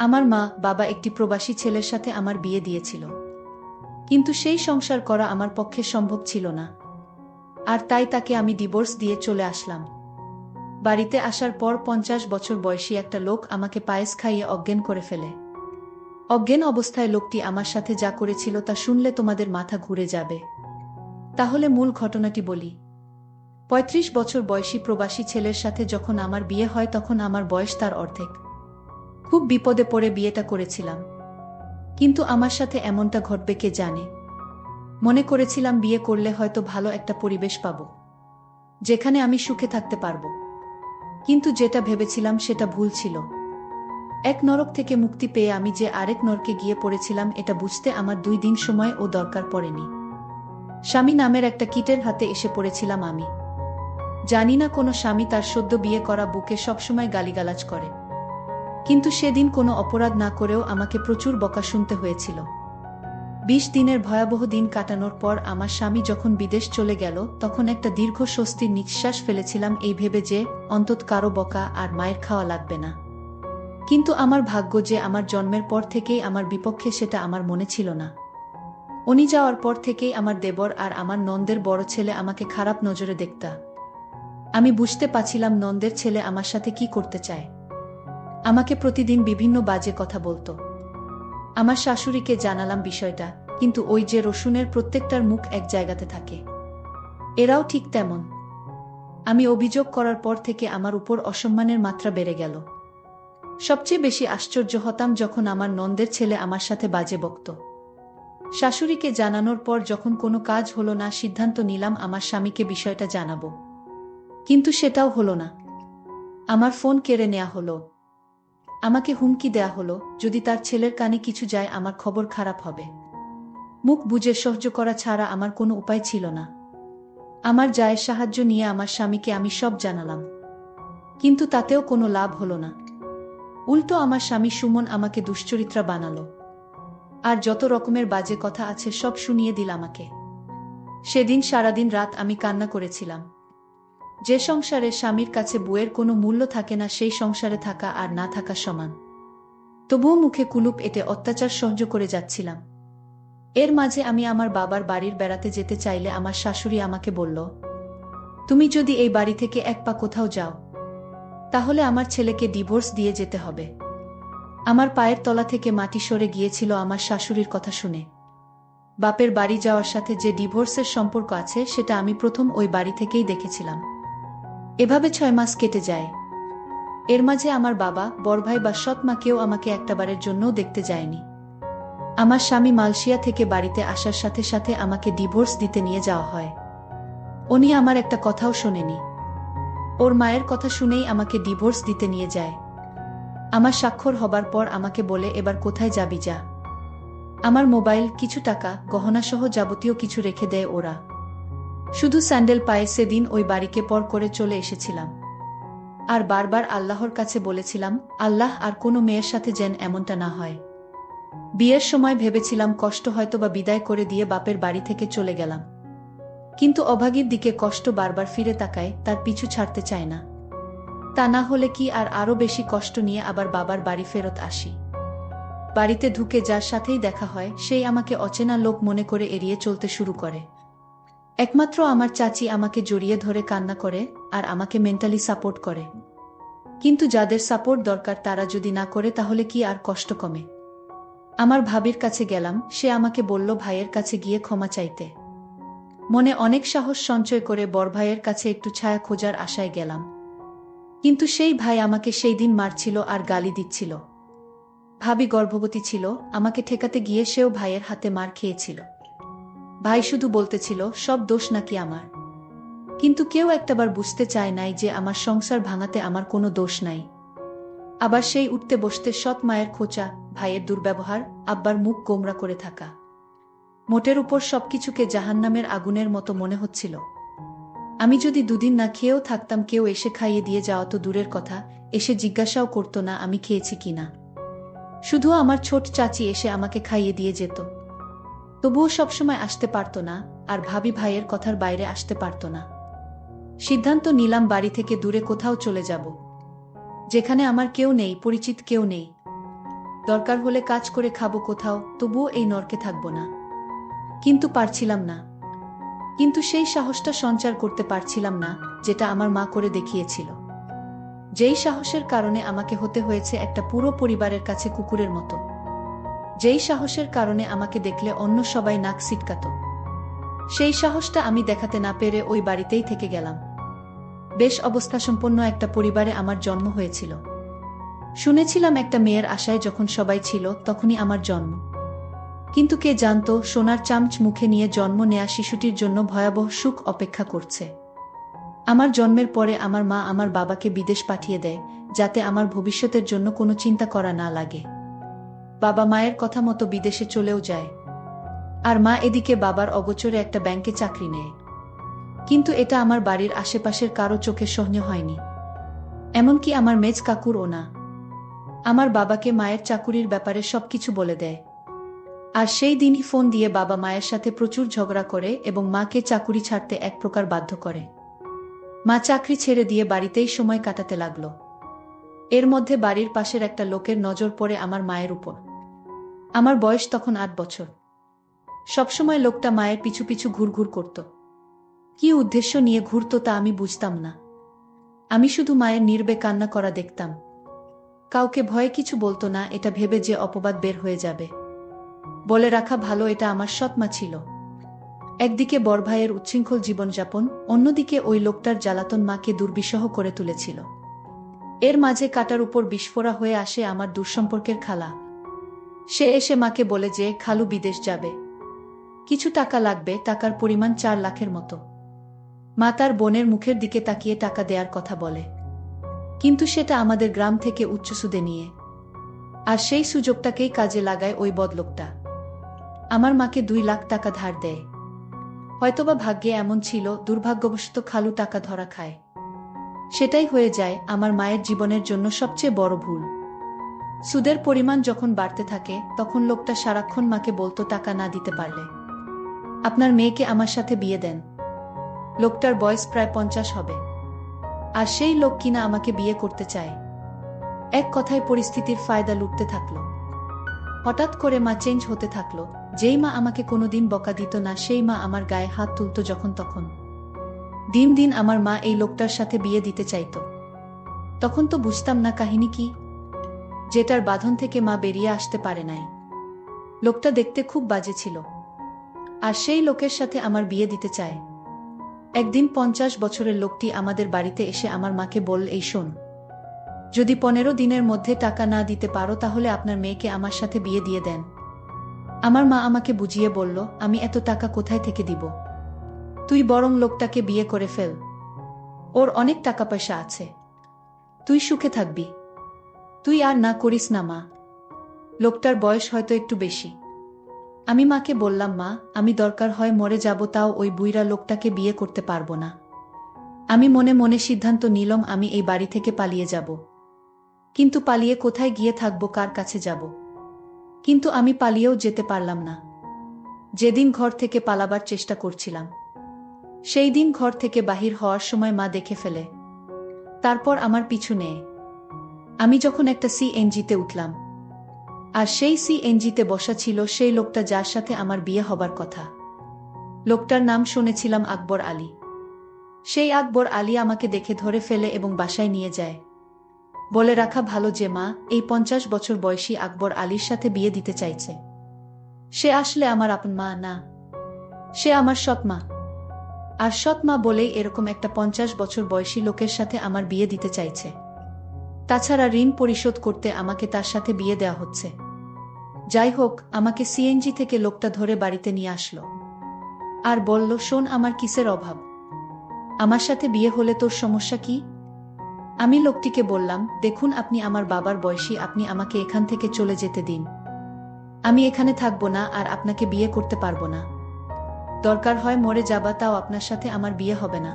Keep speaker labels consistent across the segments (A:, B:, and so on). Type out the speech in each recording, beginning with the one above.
A: আমার মা বাবা একটি প্রবাসী ছেলের সাথে আমার বিয়ে দিয়েছিল, কিন্তু সেই সংসার করা আমার পক্ষে সম্ভব ছিল না। আর তাই তাকে আমি ডিভোর্স দিয়ে চলে আসলাম। বাড়িতে আসার পর 50 বছর বয়সী একটা লোক আমাকে পায়েস খাইয়ে অজ্ঞান করে ফেলে। অজ্ঞান অবস্থায় লোকটি আমার সাথে যা করেছিল তা শুনলে তোমাদের মাথা ঘুরে যাবে। তাহলে মূল ঘটনাটি বলি। 35 বছর বয়সী প্রবাসী ছেলের সাথে যখন আমার বিয়ে হয় তখন আমার বয়স তার অর্ধেক। খুব বিপদে পড়ে বিয়েটা করেছিলাম, কিন্তু আমার সাথে এমনটা ঘটবে কে জানে। মনে করেছিলাম বিয়ে করলে হয়তো ভালো একটা পরিবেশ পাব, যেখানে আমি সুখে থাকতে পারব। কিন্তু যেটা ভেবেছিলাম সেটা ভুল ছিল। এক নরক থেকে মুক্তি পেয়ে আমি যে আরেক নরকে গিয়ে পড়েছিলাম এটা বুঝতে আমার 2 দিন সময় ও দরকার পড়েনি। স্বামী নামের একটা কীটের হাতে এসে পড়েছিলাম আমি। জানি না কোনো স্বামী তার সদ্য বিয়ে করা বউকে সবসময় গালিগালাজ করে, কিন্তু সেদিন কোনো অপরাধ না করেও আমাকে প্রচুর বকা শুনতে হয়েছিল। 20 দিনের ভয়াবহ দিন কাটানোর পর আমার স্বামী যখন বিদেশ চলে গেল তখন একটা দীর্ঘ স্বস্তির নিঃশ্বাস ফেলেছিলাম, এই ভেবে যে অন্তত কারো বকা আর মায়ের খাওয়া লাগবে না। কিন্তু আমার ভাগ্য যে আমার জন্মের পর থেকেই আমার বিপক্ষে সেটা আমার মনে ছিল না। উনি যাওয়ার পর থেকেই আমার দেবর আর আমার নন্দের বড় ছেলে আমাকে খারাপ নজরে দেখতা। আমি বুঝতে পারছিলাম নন্দের ছেলে আমার সাথে কি করতে চায়। আমাকে প্রতিদিন বিভিন্ন বাজে কথা বলতো। আমার শাশুড়িকে জানালাম বিষয়টা, কিন্তু ওই যে রসুনের প্রত্যেকটার মুখ এক জায়গাতে থাকে, এরাও ঠিক তেমন। আমি অভিযোগ করার পর থেকে আমার উপর অসম্মানের মাত্রা বেড়ে গেল। সবচেয়ে বেশি আশ্চর্য হতাম যখন আমার নন্দের ছেলে আমার সাথে বাজে বকত। শাশুড়িকে জানানোর পর যখন কোনো কাজ হলো না, সিদ্ধান্ত নিলাম আমার স্বামীকে বিষয়টা জানাবো। কিন্তু সেটাও হলো না। আমার ফোন কেড়ে নেওয়া হলো। আমাকে হুমকি দেয়া হলো, যদি তার ছেলের কানে কিছু যায় আমার খবর খারাপ হবে। মুখ বুজে সহ্য করা ছাড়া আমার কোনো উপায় ছিল না। আমার জায়ের সাহায্য নিয়ে আমার স্বামীকে আমি সব জানালাম, কিন্তু তাতেও কোনো লাভ হলো না। উল্টো আমার স্বামী সুমন আমাকে দুশ্চরিত্রা বানালো, আর যত রকমের বাজে কথা আছে সব শুনিয়ে দিল আমাকে। সেদিন সারাদিন রাত আমি কান্না করেছিলাম। যে সংসারে স্বামীর কাছে বউয়ের কোনো মূল্য থাকে না সেই সংসারে থাকা আর না থাকা সমান। তবুও মুখে কুলুপ এঁটে অত্যাচার সহ্য করে যাচ্ছিলাম। এর মাঝে আমি আমার বাবার বাড়ির বেড়াতে যেতে চাইলে আমার শাশুড়ি আমাকে বলল, তুমি যদি এই বাড়ি থেকে এক পা কোথাও যাও তাহলে আমার ছেলেকে ডিভোর্স দিয়ে যেতে হবে। আমার পায়ের তলা থেকে মাটি সরে গিয়েছিল আমার শাশুড়ির কথা শুনে। বাপের বাড়ি যাওয়ার সাথে যে ডিভোর্সের সম্পর্ক আছে সেটা আমি প্রথম ওই বাড়ি থেকেই দেখেছিলাম। এভাবে 6 মাস কেটে যায়। এর মাঝে আমার বাবা, বড়ভাই বা সৎ মা কেউ আমাকে একটাবারের জন্যও দেখতে যায়নি। আমার স্বামী মালয়েশিয়া থেকে বাড়িতে আসার সাথে সাথে আমাকে ডিভোর্স দিতে নিয়ে যাওয়া হয়। উনি আমার একটা কথাও শোনেনি। ওর মায়ের কথা শুনেই আমাকে ডিভোর্স দিতে নিয়ে যায়। আমার স্বাক্ষর হবার পর আমাকে বলে, এবার কোথায় যাবি যা। আমার মোবাইল, কিছু টাকা, গহনাসহ যাবতীয় কিছু রেখে দেয় ওরা। শুধু স্যান্ডেল পায়ে সেদিন ওই বাড়িকে পর করে চলে এসেছিলাম। আর বারবার আল্লাহর কাছে বলেছিলাম, আল্লাহ আর কোনো মেয়ের সাথে যেন এমনটা না হয়। বিয়ের সময় ভেবেছিলাম কষ্ট হয়তোবা বিদায় করে দিয়ে বাপের বাড়ি থেকে চলে গেলাম, কিন্তু অভাগীর দিকে কষ্ট বারবার ফিরে তাকায়, তার পিছু ছাড়তে চায় না। তা না হলে কি আর আরো বেশি কষ্ট নিয়ে আবার বাবার বাড়ি ফেরত আসি। বাড়িতে ঢুকে যার সাথেই দেখা হয় সেই আমাকে অচেনা লোক মনে করে এড়িয়ে চলতে শুরু করে। একমাত্র আমার চাচি আমাকে জড়িয়ে ধরে কান্না করে আর আমাকে মেন্টালি সাপোর্ট করে। কিন্তু যাদের সাপোর্ট দরকার তারা যদি না করে তাহলে কি আর কষ্ট কমে? আমার ভাবির কাছে গেলাম, সে আমাকে বলল ভাইয়ের কাছে গিয়ে ক্ষমা চাইতে। মনে অনেক সাহস সঞ্চয় করে বড় ভাইয়ের কাছে একটু ছায়া খোঁজার আশায় গেলাম, কিন্তু সেই ভাই আমাকে সেই দিন মারছিল আর গালি দিচ্ছিল। ভাবি গর্ভবতী ছিল, আমাকে ঠেকাতে গিয়ে সেও ভাইয়ের হাতে মার খেয়েছিল। ভাই শুধু বলতেছিল সব দোষ নাকি আমার, কিন্তু কেউ একটাবার বুঝতে চায় নাই যে আমার সংসার ভাঙাতে আমার কোনো দোষ নাই। আবার সেই উঠতে বসতে সৎ মায়ের খোঁচা, ভাইয়ের দুর্ব্যবহার, আব্বার মুখ গোমরা করে থাকা, মোটের উপর সবকিছুকে জাহান্নামের আগুনের মতো মনে হচ্ছিল। আমি যদি 2 দিন না খেয়েও থাকতাম কেউ এসে খাইয়ে দিয়ে যাওয়া তো দূরের কথা, এসে জিজ্ঞাসাও করতো না আমি খেয়েছি কিনা। শুধু আমার ছোট চাচি এসে আমাকে খাইয়ে দিয়ে যেত। তবুও সবসময় আসতে পারতো না, আর ভাবি ভাইয়ের কথার বাইরে আসতে পারতো না। সিদ্ধান্ত নিলাম বাড়ি থেকে দূরে কোথাও চলে যাব, যেখানে আমার কেউ নেই, পরিচিত কেউ নেই। দরকার হলে কাজ করে খাবো কোথাও, তবুও এই নরকে থাকবো না। কিন্তু পারছিলাম না। কিন্তু সেই সাহসটা সঞ্চার করতে পারছিলাম না, যেটা আমার মা করে দেখিয়েছিল। যেই সাহসের কারণে আমাকে হতে হয়েছে একটা পুরো পরিবারের কাছে কুকুরের মতো। যেই সাহসের কারণে আমাকে দেখলে অন্য সবাই নাক সিটকাত। সেই সাহসটা আমি দেখাতে না পেরে ওই বাড়িতেই থেকে গেলাম। বেশ অবস্থাসম্পন্ন একটা পরিবারে আমার জন্ম হয়েছিল। শুনেছিলাম একটা মেয়ের আশায় যখন সবাই ছিল তখনই আমার জন্ম। কিন্তু কে জানতো সোনার চামচ মুখে নিয়ে জন্ম নেয়া শিশুটির জন্য ভয়াবহ সুখ অপেক্ষা করছে। আমার জন্মের পরে আমার মা আমার বাবাকে বিদেশ পাঠিয়ে দেয়, যাতে আমার ভবিষ্যতের জন্য কোনো চিন্তা করা না লাগে। বাবা মায়ের কথা মতো বিদেশে চলেও যায়। আর মা এদিকে বাবার অগোচরে একটা ব্যাংকে চাকরি নেয়। কিন্তু এটা আমার বাড়ির আশেপাশের কারো চোখে সহ্য হয়নি, এমনকি আমার মেজ কাকুরও না। আমার বাবাকে মায়ের চাকুরির ব্যাপারে সবকিছু বলে দেয়। আর সেই দিনই ফোন দিয়ে বাবা মায়ের সাথে প্রচুর ঝগড়া করে এবং মাকে চাকুরি ছাড়তে এক প্রকার বাধ্য করে। মা চাকরি ছেড়ে দিয়ে বাড়িতেই সময় কাটাতে লাগল। এর মধ্যে বাড়ির পাশের একটা লোকের নজর পড়ে আমার মায়ের উপর। আমার বয়স তখন 8 বছর। সবসময় লোকটা মায়ের পিছু পিছু ঘুরঘুর করত। কি উদ্দেশ্য নিয়ে ঘুরত তা আমি বুঝতাম না। আমি শুধু মায়ের নীরবে কান্না করা দেখতাম। কাউকে ভয়ে কিছু বলতো না, এটা ভেবে যে অপবাদ বের হয়ে যাবে। বলে রাখা ভালো, এটা আমার সৎ মা ছিল। একদিকে বড় ভাইয়ের উচ্ছৃঙ্খল জীবনযাপন, অন্যদিকে ওই লোকটার জ্বালাতন মাকে দুর্বিষহ করে তুলেছিল। এর মাঝে কাটার উপর বিস্ফোরা হয়ে আসে আমার দূরসম্পর্কের খালা। সে এসে মাকে বলে যে খালু বিদেশ যাবে, কিছু টাকা লাগবে, টাকার পরিমাণ 4 লাখের মতো। মা তার বোনের মুখের দিকে তাকিয়ে টাকা দেওয়ার কথা বলে, কিন্তু সেটা আমাদের গ্রাম থেকে উচ্চ সুদে নিয়ে। আর সেই সুযোগটাকেই কাজে লাগায় ওই বদলোকটা। আমার মাকে 2 লাখ টাকা ধার দেয়। হয়তোবা ভাগ্যে এমন ছিল, দুর্ভাগ্যবশত খালু টাকা ধরা খায়। সেটাই হয়ে যায় আমার মায়ের জীবনের জন্য সবচেয়ে বড় ভুল। সুদের পরিমাণ যখন বাড়তে থাকে তখন লোকটা সারাক্ষণ মাকে বলতো টাকা না দিতে পারলে আপনার মেয়েকে আমার সাথে বিয়ে দেন। লোকটার বয়স প্রায় 50 হবে। আর সেই লোক কিনা আমাকে বিয়ে করতে চায়। এক কথায় পরিস্থিতির ফায়দা লুটতে থাকলো। হঠাৎ করে মা চেঞ্জ হতে থাকলো। যেই মা আমাকে কোনোদিন বকা দিত না, সেই মা আমার গায়ে হাত তুলত যখন তখন। দিন দিন আমার মা এই লোকটার সাথে বিয়ে দিতে চাইত। তখন তো বুঝতাম না কাহিনী কি, যেটার বাঁধন থেকে মা বেরিয়ে আসতে পারে নাই। লোকটা দেখতে খুব বাজে ছিল, আর সেই লোকের সাথে আমার বিয়ে দিতে চায়। একদিন 50 বছরের লোকটি আমাদের বাড়িতে এসে আমার মাকে বলল, এই শোন, যদি 15 দিনের মধ্যে টাকা না দিতে পারো তাহলে আপনার মেয়েকে আমার সাথে বিয়ে দিয়ে দেন। আমার মা আমাকে বুঝিয়ে বলল, আমি এত টাকা কোথায় থেকে দিব? তুই বরং লোকটাকে বিয়ে করে ফেল, ওর অনেক টাকা পয়সা আছে, তুই সুখে থাকবি। তুই আর না করিস না মা, লোকটার বয়স হয়তো একটু বেশি। আমি মাকে বললাম, মা, আমি দরকার হয় মরে যাব, তাও ওই বুইড়া লোকটাকে বিয়ে করতে পারবো না। আমি মনে মনে সিদ্ধান্ত নিলাম আমি এই বাড়ি থেকে পালিয়ে যাব। কিন্তু পালিয়ে কোথায় গিয়ে থাকবো, কার কাছে যাব? কিন্তু আমি পালিয়েও যেতে পারলাম না। যেদিন ঘর থেকে পালাবার চেষ্টা করছিলাম, সেই দিন ঘর থেকে বাহির হওয়ার সময় মা দেখে ফেলে। তারপর আমার পিছু নেয়। আমি যখন একটা সিএনজিতে উঠলাম, আর সেই সিএনজিতে বসা ছিল সেই লোকটা যার সাথে আমার বিয়ে হবার কথা। লোকটার নাম শুনেছিলাম আকবর আলী। সেই আকবর আলী আমাকে দেখে ধরে ফেলে এবং বাসায় নিয়ে যায়। বলে রাখা ভালো যে মা এই 50 বছর বয়সী আকবর আলীর সাথে বিয়ে দিতে চাইছে। সে আসলে আমার আপন মা না, সে আমার সৎ মা। আর সৎ মা বলেই এরকম একটা 50 বছর বয়সী লোকের সাথে আমার বিয়ে দিতে চাইছে। তাছাড়া ঋণ পরিশোধ করতে আমাকে তার সাথে বিয়ে দেওয়া হচ্ছে। যাই হোক, আমাকে সিএনজি থেকে লোকটা ধরে বাড়িতে নিয়ে আসলো আর বলল, শোন, আমার কিসের অভাব, আমার সাথে বিয়ে হলে তোর সমস্যা কি? আমি লোকটিকে বললাম, দেখুন, আপনি আমার বাবার বয়সী, আপনি আমাকে এখান থেকে চলে যেতে দিন। আমি এখানে থাকবো না আর আপনাকে বিয়ে করতে পারবো না। দরকার হয় মরে যাবা, তাও আপনার সাথে আমার বিয়ে হবে না।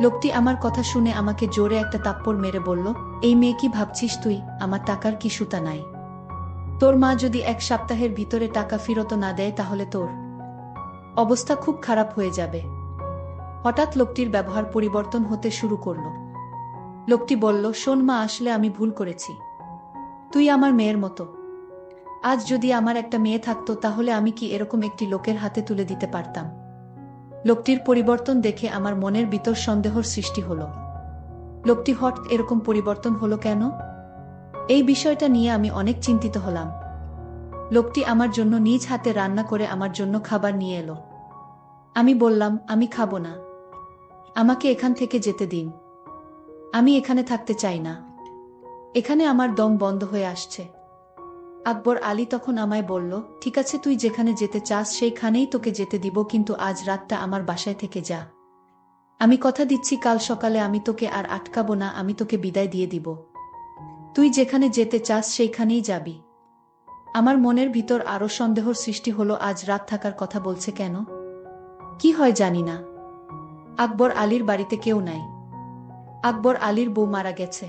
A: লোকটি আমার কথা শুনে আমাকে জোরে একটা থাপ্পড় মেরে বলল, এই মেয়ে কি ভাবছিস তুই, আমার টাকার কি সুতা নাই? তোর মা যদি 1 সপ্তাহের ভিতরে টাকা ফেরত না দেয় তাহলে তোর অবস্থা খুব খারাপ হয়ে যাবে। হঠাৎ লোকটির ব্যবহার পরিবর্তন হতে শুরু করল। লোকটি বলল, শোন মা, আসলে আমি ভুল করেছি। তুই আমার মেয়ের মতো, আজ যদি আমার একটা মেয়ে থাকতো তাহলে আমি কি এরকম একটি লোকের হাতে তুলে দিতে পারতাম? লোকটির পরিবর্তন দেখে আমার মনের ভিতর সন্দেহর সৃষ্টি হলো। লোকটি হঠাৎ এরকম পরিবর্তন হলো কেন? এই বিষয়টা নিয়ে আমি অনেক চিন্তিত হলাম। লোকটি আমার জন্য নিজ হাতে রান্না করে আমার জন্য খাবার নিয়ে এলো। আমি বললাম, আমি খাবো না। আমাকে এখান থেকে যেতে দিন। আমি এখানে থাকতে চাই না। এখানে আমার দম বন্ধ হয়ে আসছে। আকবর আলী তখন আমায় বলল, ঠিক আছে, তুই যেখানে যেতে চাস সেইখানেই তোকে যেতে দিব, কিন্তু আজ রাতটা আমার বাসায় থেকে যা। আমি কথা দিচ্ছি কাল সকালে আমি তোকে আর আটকাবো না, আমি তোকে বিদায় দিয়ে দিব। তুই যেখানে যেতে চাস সেইখানেই যাবি। আমার মনের ভিতর আরো সন্দেহর সৃষ্টি হলো, আজ রাত থাকার কথা বলছে কেন? কি হয় জানি না। আকবর আলীর বাড়িতে কেউ নাই। আকবর আলীর বউ মারা গেছে।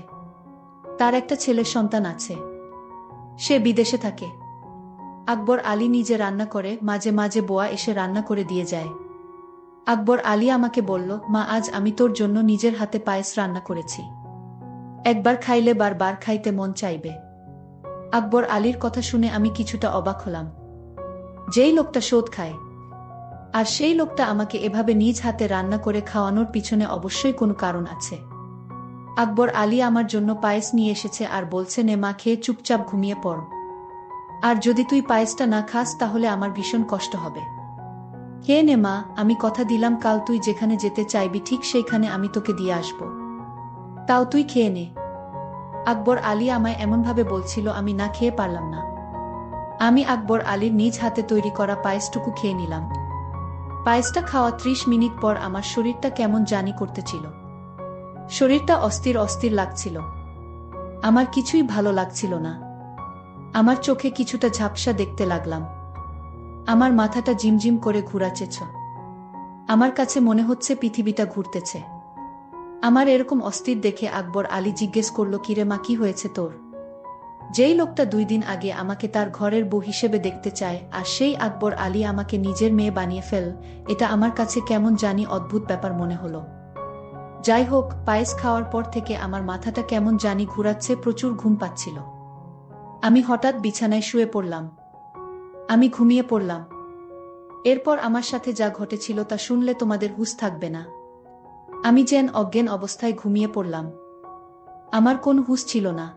A: তার একটা ছেলের সন্তান আছে। সে বিদেশে থাকে। আকবর আলী নিজে রান্না করে, মাঝে মাঝে বোয়া এসে রান্না করে দিয়ে যায়। আকবর আলী আমাকে বলল, মা, আজ আমি তোর জন্য নিজের হাতে পায়েস রান্না করেছি। একবার খাইলে বারবার খাইতে মন চাইবে। আকবর আলীর কথা শুনে আমি কিছুটা অবাক হলাম। যেই লোকটা সুদ খায়, আর সেই লোকটা আমাকে এভাবে নিজ হাতে রান্না করে খাওয়ানোর পিছনে অবশ্যই কোনো কারণ আছে। আকবর আলী আমার জন্য পায়েস নিয়ে এসেছে আর বলছে, নে মা, খেয়ে চুপচাপ ঘুমিয়ে পড়। আর যদি তুই পায়েসটা না খাস তাহলে আমার ভীষণ কষ্ট হবে। খেয়ে নে মা, আমি কথা দিলাম কাল তুই যেখানে যেতে চাইবি ঠিক সেইখানে আমি তোকে দিয়ে আসব। তাও তুই খেয়ে নে। আকবর আলী আমায় এমনভাবে বলছিল, আমি না খেয়ে পারলাম না। আমি আকবর আলীর নিজ হাতে তৈরি করা পায়েসটুকু খেয়ে নিলাম। পায়েসটা খাওয়া 30 মিনিট পর আমার শরীরটা কেমন জানি করতেছিল। শরীরটা অস্থির অস্থির লাগছিল। আমার কিছুই ভালো লাগছিল না। আমার চোখে কিছুটা ঝাপসা দেখতে লাগলাম। আমার মাথাটা ঝিমঝিম করে ঘুরাচ্ছে। আমার কাছে মনে হচ্ছে পৃথিবীটা ঘুরতেছে। আমার এরকম অস্থির দেখে আকবর আলী জিজ্ঞেস করল, কিরে মা, কি হয়েছে তোর? যেই লোকটা 2 দিন আগে আমাকে তার ঘরের বউ হিসেবে দেখতে চায়, আর সেই আকবর আলী আমাকে নিজের মেয়ে বানিয়ে ফেল, এটা আমার কাছে কেমন জানি অদ্ভুত ব্যাপার মনে হলো। যাই হোক, পায়েস খাওয়ার পর থেকে আমার মাথাটা কেমন জানি ঘুরাচ্ছে, প্রচুর ঘুম পাচ্ছিল। আমি হঠাৎ বিছানায় শুয়ে পড়লাম। আমি ঘুমিয়ে পড়লাম। এরপর আমার সাথে যা ঘটেছিল তা শুনলে তোমাদের হুঁশ থাকবে না। আমি যেন অজ্ঞান অবস্থায় ঘুমিয়ে পড়লাম। আমার কোন হুঁশ ছিল না।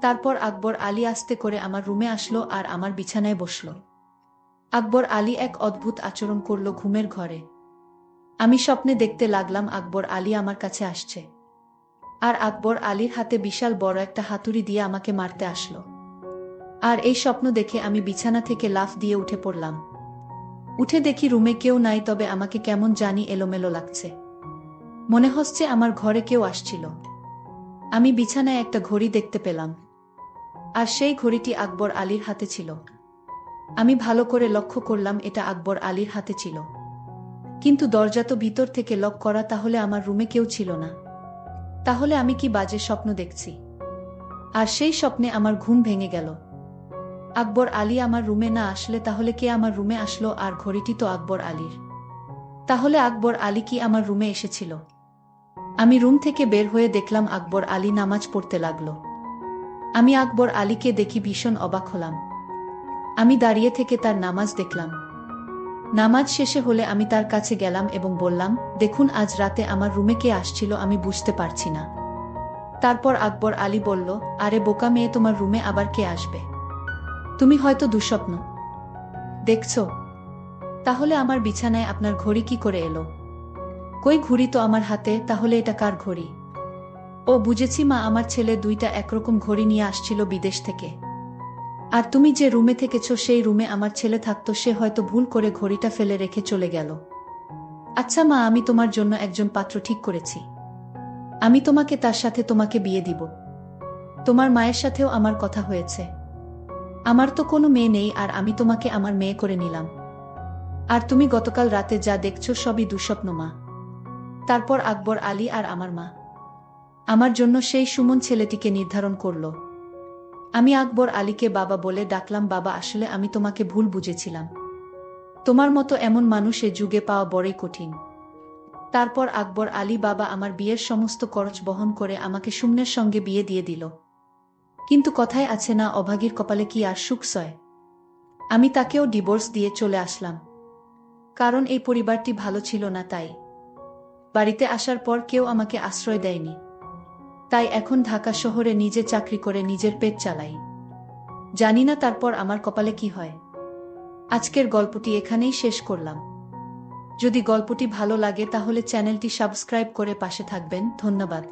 A: তারপর আকবর আলী আস্তে করে আমার রুমে আসলো আর আমার বিছানায় বসল। আকবর আলী এক অদ্ভুত আচরণ করল ঘুমের ঘরে। আমি স্বপ্নে দেখতে লাগলাম আকবর আলী আমার কাছে আসছে। আর আকবর আলীর হাতে বিশাল বড় একটা হাতুড়ি দিয়ে আমাকে মারতে আসলো। আর এই স্বপ্ন দেখে আমি বিছানা থেকে লাফ দিয়ে উঠে পড়লাম। উঠে দেখি রুমে কেউ নাই, তবে আমাকে কেমন জানি এলোমেলো লাগছে। মনে হচ্ছে আমার ঘরে কেউ আসছিল। আমি বিছানায় একটা ঘড়ি দেখতে পেলাম। আর সেই ঘড়িটি আকবর আলীর হাতে ছিল। আমি ভালো করে লক্ষ্য করলাম এটা আকবর আলীর হাতে ছিল। কিন্তু দরজা তো ভিতর থেকে লক করা, তাহলে আমার রুমে কেউ ছিল না। তাহলে আমি কি বাজে স্বপ্ন দেখছি? আর সেই স্বপ্নে আমার ঘুম ভেঙে গেল। আকবর আলী আমার রুমে না আসলে তাহলে কে আমার রুমে আসলো? আর ঘড়িটি তো আকবর আলীর। তাহলে আকবর আলী কি আমার রুমে এসেছিল? আমি রুম থেকে বের হয়ে দেখলাম আকবর আলী নামাজ পড়তে লাগলো। আমি আকবর আলীকে দেখি ভীষণ অবাক হলাম। আমি দাঁড়িয়ে থেকে তার নামাজ দেখলাম। নামাজ শেষে হলে আমি তার কাছে গেলাম এবং বললাম, দেখুন, আজ রাতে আমার রুমে কে আসছিল আমি বুঝতে পারছি না। তারপর আকবর আলী বলল, আরে বোকা মেয়ে, তোমার রুমে আবার কে আসবে? তুমি হয়তো দুঃস্বপ্ন দেখছো। তাহলে আমার বিছানায় আপনার ঘড়ি কি করে এলো? কই, ঘড়ি তো আমার হাতে, তাহলে এটা কার ঘড়ি? ও বুঝেছি মা, আমার ছেলে 2টা একরকম ঘড়ি নিয়ে আসছিল বিদেশ থেকে। আর তুমি যে রুমে থেকেছো সেই রুমে আমার ছেলে থাকতো, সে হয়তো ভুল করে ঘড়িটা ফেলে রেখে চলে গেল। আচ্ছা মা, আমি তোমার জন্য একজন পাত্র ঠিক করেছি। আমি তোমাকে তার সাথে তোমাকে বিয়ে দিব। তোমার মায়ের সাথেও আমার কথা হয়েছে। আমার তো কোনো মেয়ে নেই, আর আমি তোমাকে আমার মেয়ে করে নিলাম। আর তুমি গতকাল রাতে যা দেখছো সবই দুঃস্বপ্ন মা। তারপর আকবর আলী আর আমার মা আমার জন্য সেই সুমন ছেলেটিকে নির্ধারণ করল। আমি আকবর আলীকে বাবা বলে ডাকলাম। বাবা, আসলে আমি তোমাকে ভুল বুঝেছিলাম। তোমার মতো এমন মানুষ এ যুগে পাওয়া বড়ই কঠিন। তারপর আকবর আলী বাবা আমার বিয়ের সমস্ত খরচ বহন করে আমাকে সুমনের সঙ্গে বিয়ে দিয়ে দিল। কিন্তু কথায় আছে না, অভাগীর কপালে কি আর সুখ সয়। আমি তাকেও ডিভোর্স দিয়ে চলে আসলাম, কারণ এই পরিবারটি ভালো ছিল না। তাই বাড়িতে আসার পর কেউ আমাকে আশ্রয় দেয়নি। তাই এখন ঢাকা শহরে নিজে চাকরি করে নিজের পেট চালাই। জানি না তারপর আমার কপালে কি হয়। আজকের গল্পটি এখানেই শেষ করলাম। যদি গল্পটি ভালো লাগে তাহলে চ্যানেলটি সাবস্ক্রাইব করে পাশে থাকবেন। ধন্যবাদ।